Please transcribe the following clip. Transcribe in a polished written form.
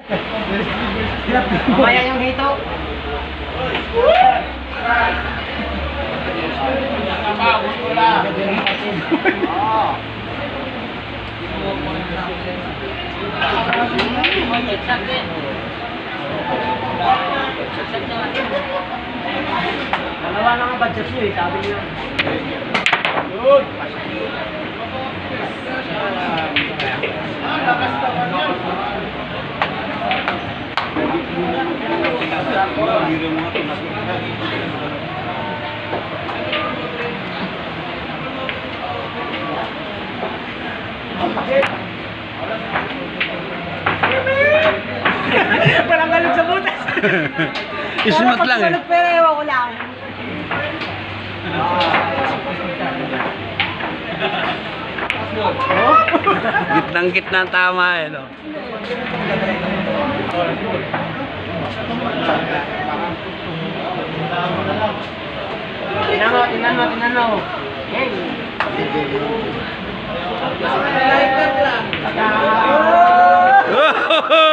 Mamaya yung hito. Dalawa lang ang budget mo eh, sabi niya. Good. Parang galit sa butas. Ismot lang eh. Pero ewan ko lang. Gitnang-gitna ang tama eh, no? Tingnan mo. Yan.